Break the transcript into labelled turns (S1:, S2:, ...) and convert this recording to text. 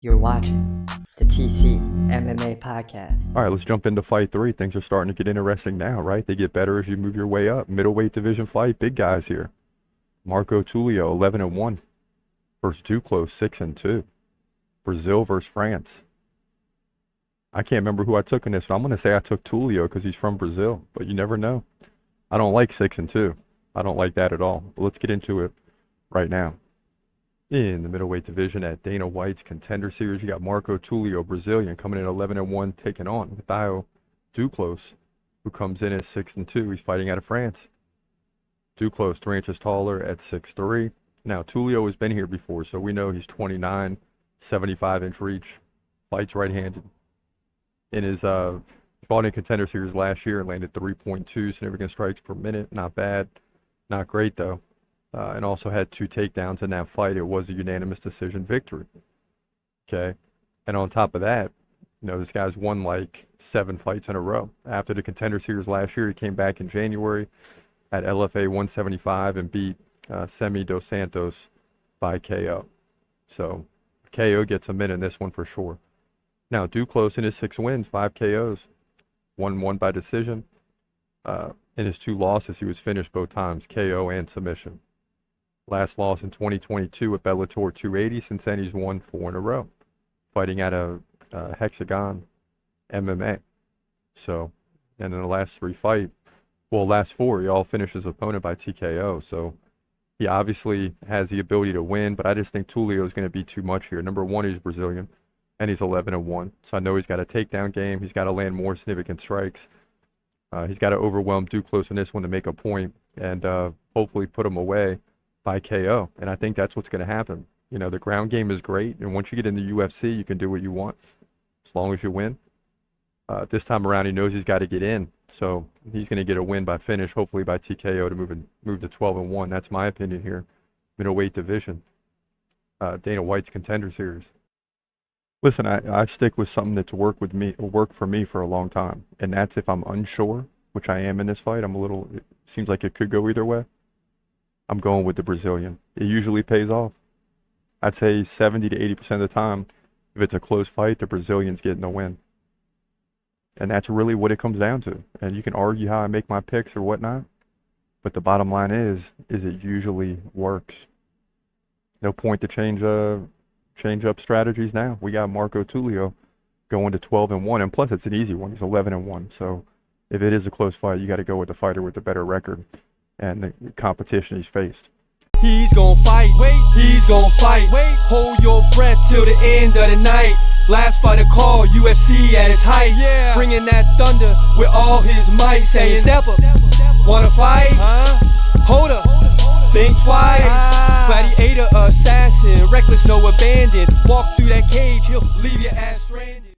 S1: You're watching the TC MMA podcast.
S2: All right, let's jump into fight 3. Things are starting to get interesting now, right? They get better as you move your way up. Middleweight division fight, big guys here. Marco Tulio, 11-1 versus Duclos, 6-2. Brazil versus France. I can't remember who I took in this, but I'm going to say I took Tulio because he's from Brazil, but you never know. I don't like 6-2. I don't like that at all. But let's get into it right now. In the middleweight division at Dana White's Contender Series, you got Marco Tulio, Brazilian, coming in 11-1, taking on Matthieu Duclos, who comes in at 6-2. He's fighting out of France. Duclos 3 inches taller at 6'3". Now, Tulio has been here before, so we know he's 29, 75-inch reach, fights right-handed. In his fought in Contender Series last year and landed 3.2 significant strikes per minute. Not bad. Not great, though. And also had 2 takedowns in that fight. It was a unanimous decision victory. Okay? And on top of that, you know, this guy's won like 7 fights in a row. After the Contender Series last year, he came back in January at LFA 175 and beat Semi Dos Santos by KO. So KO gets him in this one for sure. Now, Duclos in his 6 wins, 5 KOs, 1 by decision. In his 2 losses, he was finished both times, KO and submission. Last loss in 2022 at Bellator 280. Since then, he's won 4 in a row, fighting at a Hexagon MMA. So, and in the last 3 fights, well, last 4, he all finished his opponent by TKO. So, he obviously has the ability to win, but I just think Tulio is going to be too much here. Number 1, he's Brazilian, and he's 11-1. So I know he's got a takedown game. He's got to land more significant strikes. He's got to overwhelm Duclos in this one to make a point and hopefully put him away by KO. And I think that's what's going to happen. You know, the ground game is great, and once you get in the UFC, you can do what you want as long as you win. This time around, he knows he's got to get in, so he's going to get a win by finish, hopefully by TKO to move to 12-1. That's my opinion here. Middleweight division, Dana White's Contender Series. Listen, I stick with something that's worked for me for a long time, and that's if I'm unsure, which I am in this fight. It seems like it could go either way. I'm going with the Brazilian. It usually pays off. I'd say 70 to 80% of the time, if it's a close fight, the Brazilian's getting the win. And that's really what it comes down to. And you can argue how I make my picks or whatnot, but the bottom line is it usually works. No point to change up strategies now. We got Marco Tulio going to 12-1, and plus it's an easy one. He's 11-1. So if it is a close fight, you got to go with the fighter with the better record and the competition he's faced.
S3: He's gon' fight, he's gon' fight. Hold your breath till the end of the night. Last fighter call, UFC at its height. Yeah. Bringing that thunder with all his might. Saying, step up, wanna fight? Hold up, think twice. Gladiator, assassin.